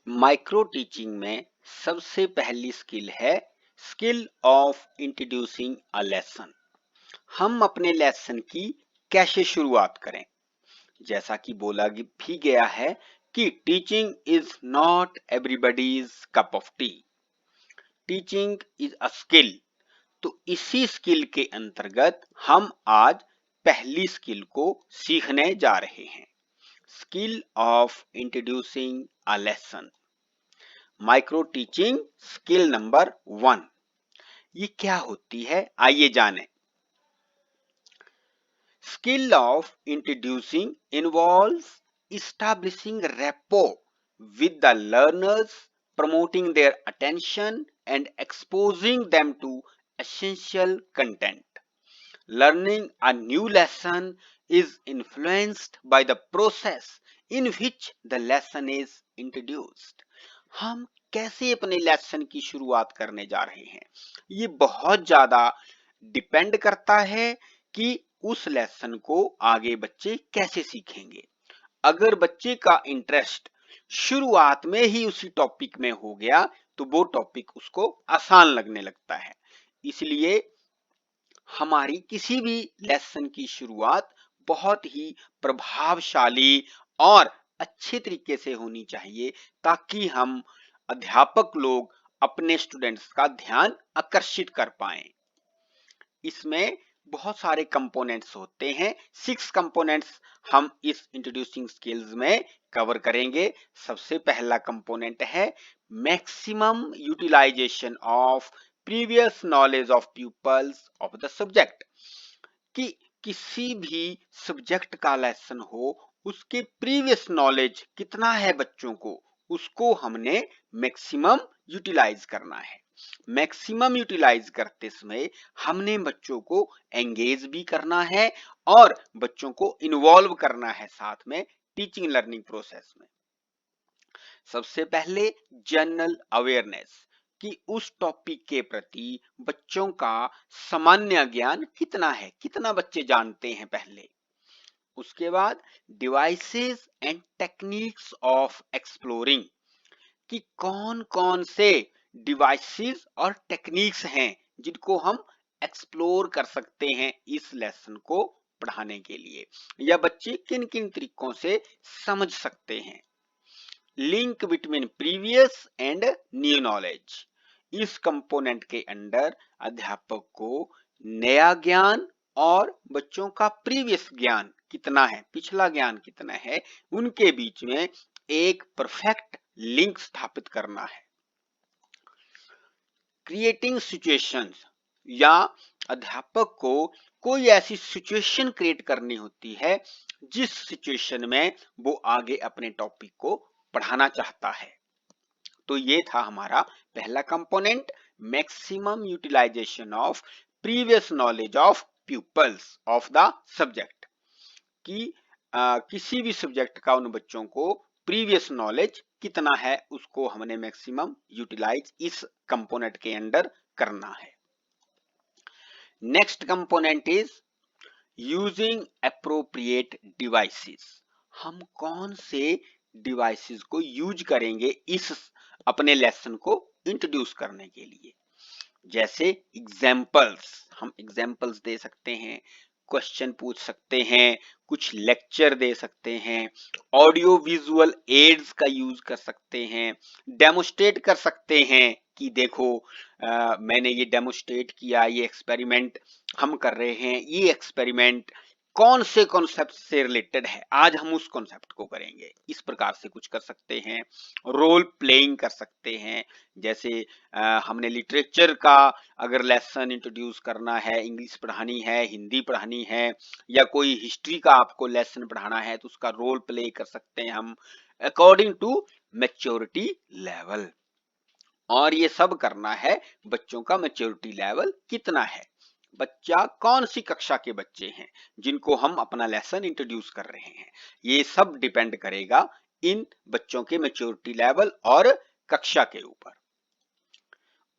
Micro teaching में सबसे पहली स्किल है skill of introducing a lesson. हम अपने लेसन की कैसे शुरुआत करें। जैसा कि बोला भी गया है कि teaching is not everybody's cup of T, teaching is a skill. तो इसी स्किल के अंतर्गत हम आज पहली स्किल को सीखने जा रहे हैं, skill of introducing a lesson. Micro teaching skill number 1, ये क्या होती है आइए जानें। Skill of introducing involves establishing rapport with the learners, promoting their attention and exposing them to essential content. Learning a new lesson is influenced by the process in which the lesson is introduced. हम कैसे अपने lesson की शुरुआत करने जा रहे हैं, ये बहुत ज्यादा डिपेंड करता है कि उस लेसन को आगे बच्चे कैसे सीखेंगे। अगर बच्चे का इंटरेस्ट शुरुआत में ही उसी टॉपिक में हो गया तो वो टॉपिक उसको आसान लगने लगता है। इसलिए हमारी किसी भी लेसन की शुरुआत बहुत ही प्रभावशाली और अच्छे तरीके से होनी चाहिए ताकि हम अध्यापक लोग अपने स्टूडेंट्स का ध्यान आकर्षित कर पाएं। इसमें बहुत सारे कंपोनेंट्स होते हैं, 6 कंपोनेंट्स हम इस इंट्रोड्यूसिंग स्किल्स में कवर करेंगे। सबसे पहला कंपोनेंट है maximum utilization of previous knowledge of peoples of the subject. कि किसी भी सब्जेक्ट का लेसन हो, उसके प्रीवियस नॉलेज कितना है बच्चों को, उसको हमने मैक्सिमम यूटिलाइज करना है। मैक्सिमम यूटिलाइज करते समय हमने बच्चों को एंगेज भी करना है और बच्चों को इन्वॉल्व करना है साथ में टीचिंग लर्निंग प्रोसेस में। सबसे पहले जनरल अवेयरनेस, कि उस टॉपिक के प्रति बच्चों का सामान्य ज्ञान कितना है, कितना बच्चे जानते हैं पहले। उसके बाद devices and techniques of exploring, कि कौन कौन से डिवाइसेस और टेक्निक्स हैं जिनको हम एक्सप्लोर कर सकते हैं इस लेसन को पढ़ाने के लिए, या बच्चे किन किन तरीकों से समझ सकते हैं। Link between previous and new knowledge, इस कंपोनेंट के अंदर अध्यापक को नया ज्ञान और बच्चों का प्रीवियस ज्ञान कितना है, पिछला ज्ञान कितना है, उनके बीच में एक परफेक्ट लिंक स्थापित करना है। क्रिएटिंग सिचुएशंस, या अध्यापक को कोई ऐसी सिचुएशन क्रिएट करनी होती है जिस सिचुएशन में वो आगे अपने टॉपिक को पढ़ाना चाहता है। तो ये था हमारा पहला component, maximum utilization of previous knowledge of pupils of the subject, कि किसी भी सब्जेक्ट का उन बच्चों को प्रीवियस नॉलेज कितना है उसको हमने मैक्सिमम यूटिलाइज इस कंपोनेंट के अंदर करना है। Next component is using appropriate devices, हम कौन से डिवाइसेस को यूज करेंगे इस अपने लेसन को इंट्रोड्यूस करने के लिए। जैसे एग्जाम्पल्स, हम एग्जाम्पल्स दे सकते हैं, क्वेश्चन पूछ सकते हैं, कुछ लेक्चर दे सकते हैं, ऑडियो विजुअल एड्स का यूज कर सकते हैं, डेमोस्ट्रेट कर सकते हैं कि देखो मैंने ये डेमोस्ट्रेट किया, ये एक्सपेरिमेंट हम कर रहे हैं, ये एक्सपेरिमेंट कौन से कॉन्सेप्ट से रिलेटेड है, आज हम उस कॉन्सेप्ट को करेंगे, इस प्रकार से कुछ कर सकते हैं। रोल प्लेइंग कर सकते हैं, जैसे हमने लिटरेचर का अगर लेसन इंट्रोड्यूस करना है, इंग्लिश पढ़ानी है, हिंदी पढ़ानी है, या कोई हिस्ट्री का आपको लेसन पढ़ाना है तो उसका रोल प्ले कर सकते हैं हम अकॉर्डिंग टू मैच्योरिटी लेवल। और ये सब करना है बच्चों का मैच्योरिटी लेवल कितना है, बच्चा कौन सी कक्षा के बच्चे हैं जिनको हम अपना लेसन इंट्रोड्यूस कर रहे हैं, ये सब डिपेंड करेगा इन बच्चों के मैच्योरिटी लेवल और कक्षा के ऊपर।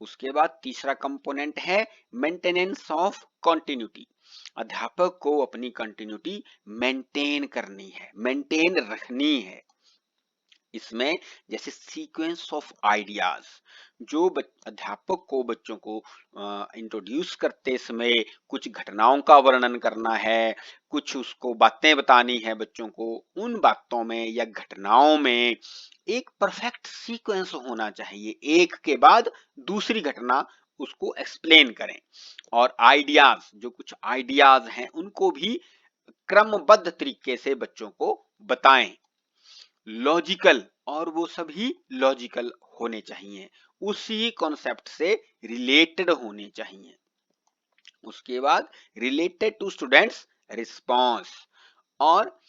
उसके बाद तीसरा कंपोनेंट है मेंटेनेंस ऑफ कंटिन्यूटी, अध्यापक को अपनी कंटिन्यूटी मेंटेन करनी है, मेंटेन रखनी है। इसमें जैसे सीक्वेंस ऑफ आइडियाज, जो अध्यापक को बच्चों को इंट्रोड्यूस करते समय कुछ घटनाओं का वर्णन करना है, कुछ उसको बातें बतानी है बच्चों को, उन बातों में या घटनाओं में एक परफेक्ट सीक्वेंस होना चाहिए, एक के बाद दूसरी घटना उसको एक्सप्लेन करें। और आइडियाज, जो कुछ आइडियाज हैं उनको भी क्रमबद्ध तरीके से बच्चों को बताएं। लॉजिकल, और वो सभी लॉजिकल होने चाहिए, उसी कॉन्सेप्ट से रिलेटेड होने चाहिए। उसके बाद रिलेटेड टू स्टूडेंट्स रिस्पॉन्स, और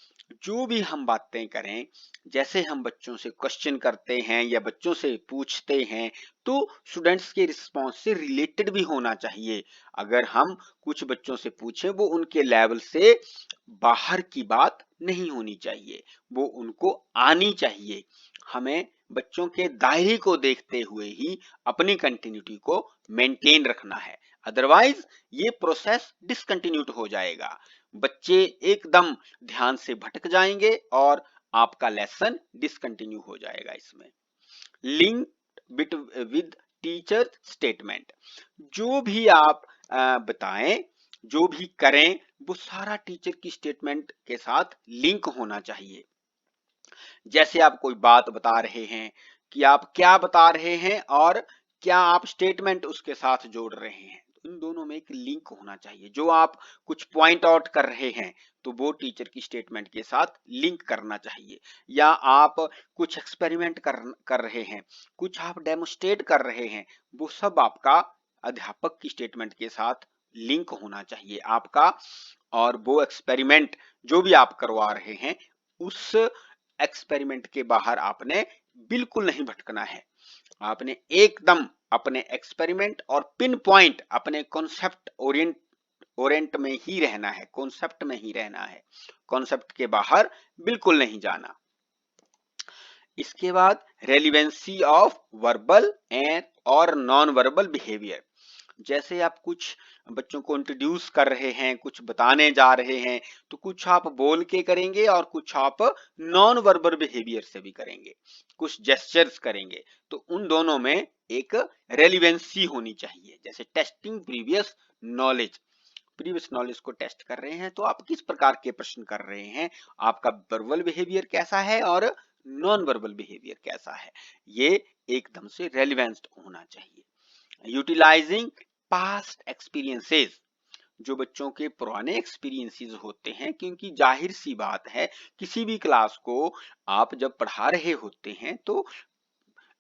जो भी हम बातें करें, जैसे हम बच्चों से क्वेश्चन करते हैं या बच्चों से पूछते हैं, तो स्टूडेंट्स के रिस्पॉन्स से रिलेटेड भी होना चाहिए। अगर हम कुछ बच्चों से पूछें, वो उनके लेवल से बाहर की बात नहीं होनी चाहिए, वो उनको आनी चाहिए। हमें बच्चों के दायरे को देखते हुए ही अपनी कंटिन्यूटी को मेंटेन रखना है, अदरवाइज ये प्रोसेस डिसकंटिन्यूड हो जाएगा। बच्चे एकदम ध्यान से भटक जाएंगे और आपका लेसन डिसकंटिन्यू हो जाएगा। इसमें link bit with teacher statement, जो भी आप बताएं, जो भी करें, वो सारा टीचर की स्टेटमेंट के साथ लिंक होना चाहिए। जैसे आप कोई बात बता रहे हैं कि आप क्या बता रहे हैं और क्या आप स्टेटमेंट उसके साथ जोड़ रहे हैं, इन दोनों में एक लिंक होना चाहिए। जो आप कुछ पॉइंट आउट कर रहे हैं तो वो टीचर की स्टेटमेंट के साथ लिंक करना चाहिए। या आप कुछ एक्सपेरिमेंट कर रहे हैं, कुछ आप डेमोस्ट्रेट कर रहे हैं, वो सब आपका अध्यापक की स्टेटमेंट के साथ लिंक होना चाहिए आपका। और वो एक्सपेरिमेंट जो भी आप करवा रहे हैं, उस एक्सपेरिमेंट के बाहर आपने बिल्कुल नहीं भटकना है। आपने एकदम अपने एक्सपेरिमेंट और पिन पॉइंट अपने कॉन्सेप्ट ओरिएंट में ही रहना है, कॉन्सेप्ट में ही रहना है, कॉन्सेप्ट के बाहर बिल्कुल नहीं जाना। इसके बाद रेलिवेंसी ऑफ वर्बल एंड और नॉन वर्बल बिहेवियर, जैसे आप कुछ बच्चों को इंट्रोड्यूस कर रहे हैं, कुछ बताने जा रहे हैं, तो कुछ आप बोल के करेंगे और कुछ आप नॉन वर्बल बिहेवियर से भी करेंगे, कुछ जेस्चर्स करेंगे। तो उन दोनों में एक रेलिवेंसी होनी चाहिए। जैसे टेस्टिंग प्रीवियस नॉलेज को टेस्ट कर रहे हैं, तो आप किस प्रकार के प्रश्न कर रहे हैं, आपका वर्बल बिहेवियर कैसा है और नॉन वर्बल बिहेवियर कैसा है, ये एकदम से रेलिवेंट होना चाहिए। यूटिलाइजिंग पास्ट एक्सपीरियंसेस, जो बच्चों के पुराने एक्सपीरियंसेस होते हैं, क्योंकि जाहिर सी बात है किसी भी क्लास को आप जब पढ़ा रहे होते हैं तो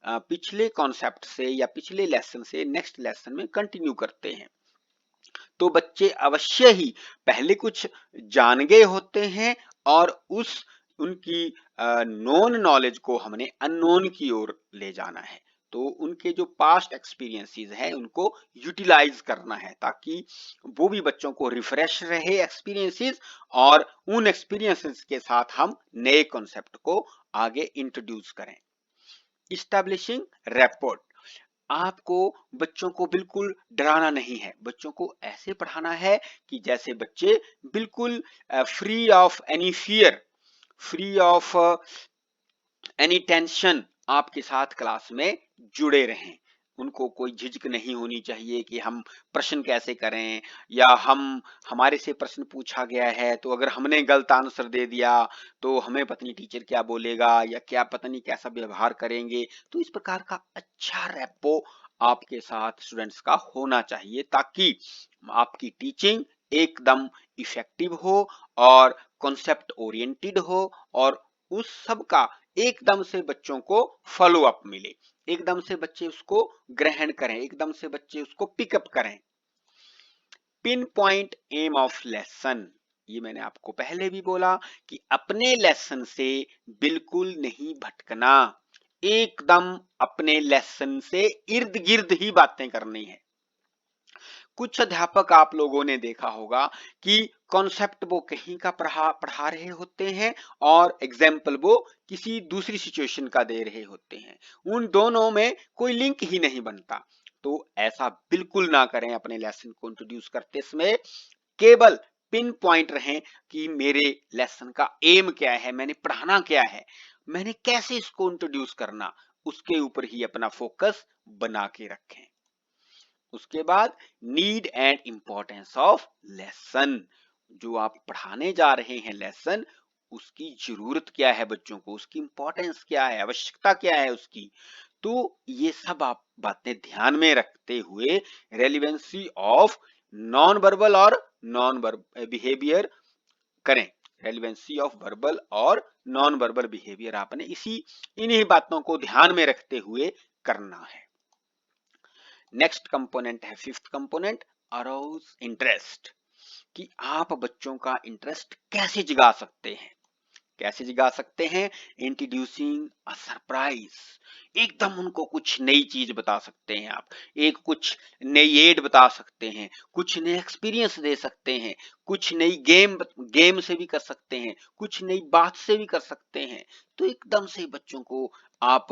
पिछले कॉन्सेप्ट से या पिछले लेसन से नेक्स्ट लेसन में कंटिन्यू करते हैं। तो बच्चे अवश्य ही पहले कुछ जान गए होते हैं और उनकी नोन नॉलेज को हमने अननोन की ओर ले जाना है। तो उनके जो पास्ट एक्सपीरियंसेस है उनको यूटिलाइज करना है, ताकि वो भी बच्चों को रिफ्रेश रहे एक्सपीरियंसेस, और उन एक्सपीरियंसेस के साथ हम नए कॉन्सेप्ट को आगे इंट्रोड्यूस करें। इस्टेब्लिशिंग रैपोर्ट, आपको बच्चों को बिल्कुल डराना नहीं है, बच्चों को ऐसे पढ़ाना है कि जैसे बच्चे बिल्कुल free of any fear, free of any tension आपके साथ क्लास में जुड़े रहें। उनको कोई झिझक नहीं होनी चाहिए कि हम प्रश्न कैसे करें, या हमारे से प्रश्न पूछा गया है तो अगर हमने गलत आंसर दे दिया तो हमें पता नहीं टीचर क्या बोलेगा या क्या पता नहीं कैसा व्यवहार करेंगे। तो इस प्रकार का अच्छा रेपो आपके साथ स्टूडेंट्स का होना चाहिए, ताकि आपकी टीचिंग एकदम इफेक्टिव हो और कॉन्सेप्ट ओरिएंटेड हो, और उस सब का एकदम से बच्चों को फॉलो अप मिले, एकदम से बच्चे उसको ग्रहण करें, एकदम से बच्चे उसको पिकअप करें। Pinpoint aim of lesson, ये मैंने आपको पहले भी बोला कि अपने लेसन से बिल्कुल नहीं भटकना, एकदम अपने लेसन से इर्द गिर्द ही बातें करनी है। कुछ अध्यापक आप लोगों ने देखा होगा कि कॉन्सेप्ट वो कहीं का पढ़ा रहे होते हैं और एग्जाम्पल वो किसी दूसरी सिचुएशन का दे रहे होते हैं, उन दोनों में कोई लिंक ही नहीं बनता। तो ऐसा बिल्कुल ना करें, अपने लेसन को इंट्रोड्यूस करते समय केवल पिन पॉइंट रहें कि मेरे लेसन का एम क्या है, मैंने पढ़ाना क्या है। मैंने कैसे इसको इंट्रोड्यूस करना, उसके ऊपर ही अपना फोकस बना के रखें। उसके बाद need and importance of lesson, जो आप पढ़ाने जा रहे हैं लेसन, उसकी जरूरत क्या है बच्चों को, उसकी इंपॉर्टेंस क्या है, आवश्यकता क्या है उसकी। तो ये सब आप बातें ध्यान में रखते हुए रेलिवेंसी ऑफ नॉन वर्बल और नॉन बिहेवियर करें। रेलिवेंसी ऑफ वर्बल और नॉन वर्बल बिहेवियर आपने इन्हीं बातों को ध्यान में रखते हुए करना है। नेक्स्ट कंपोनेंट है फिफ्थ कंपोनेंट, अराउज इंटरेस्ट, कि आप बच्चों का इंटरेस्ट कैसे जगा सकते हैं। कैसे जगा सकते हैं, इंट्रोड्यूसिंग अ सरप्राइज, एकदम उनको कुछ नई चीज बता सकते हैं आप, एक कुछ नई एड बता सकते हैं, कुछ नए एक्सपीरियंस दे सकते हैं, कुछ नई गेम से भी कर सकते हैं, कुछ नई बात से भी कर सकते हैं। तो एकदम से बच्चों को आप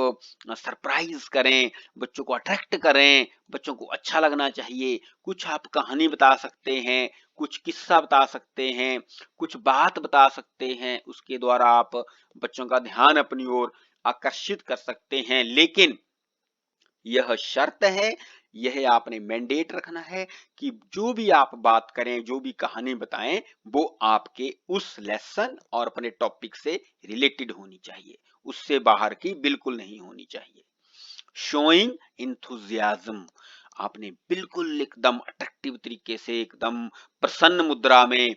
सरप्राइज करें, बच्चों को अट्रैक्ट करें, बच्चों को अच्छा लगना चाहिए। कुछ आप कहानी बता सकते हैं, कुछ किस्सा बता सकते हैं, कुछ बात बता सकते हैं, उसके द्वारा आप बच्चों का ध्यान अपनी ओर आकर्षित कर सकते हैं। लेकिन यह शर्त है, यह आपने मैंडेट रखना है कि जो भी आप बात करें, जो भी कहानी बताएं, वो आपके उस लेसन और अपने टॉपिक से रिलेटेड होनी चाहिए, उससे बाहर की बिल्कुल नहीं होनी चाहिए। शोइंग इंथुजियाज्म, आपने बिल्कुल एकदम अट्रैक्टिव तरीके से, एकदम प्रसन्न मुद्रा में,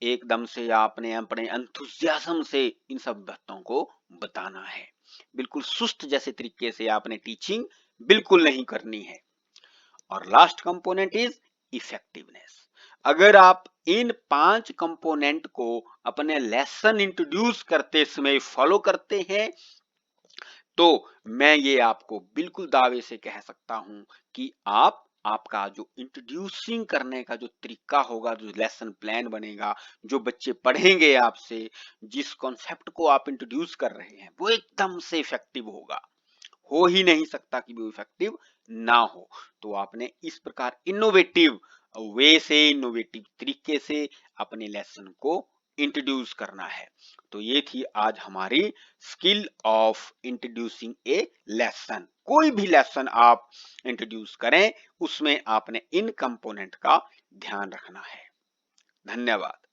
एकदम से आपने अपने एंथुजियाज्म से इन सब बातों को बताना है। बिल्कुल सुस्त जैसे तरीके से आपने टीचिंग बिल्कुल नहीं करनी है। और लास्ट कंपोनेंट इज इफेक्टिवनेस। अगर आप इन 5 कंपोनेंट को अपने लेसन इंट्रोड्यूस करते समय फॉलो करते हैं, तो मैं ये आपको बिल्कुल दावे से कह सकता हूं कि आपका जो इंट्रोड्यूसिंग करने का जो तरीका होगा, जो लेसन प्लान बनेगा, जो बच्चे पढ़ेंगे आपसे, जिस कॉन्सेप्ट को आप इंट्रोड्यूस कर रहे हैं, वो एकदम से इफेक्टिव होगा। हो ही नहीं सकता कि वो इफेक्टिव ना हो। तो आपने इस प्रकार इनोवेटिव वे से, इनोवेटिव तरीके से अपने लेसन को इंट्रोड्यूस करना है। तो ये थी आज हमारी skill of introducing A lesson. कोई भी लेसन आप इंट्रोड्यूस करें, उसमें आपने इन कंपोनेंट का ध्यान रखना है। धन्यवाद।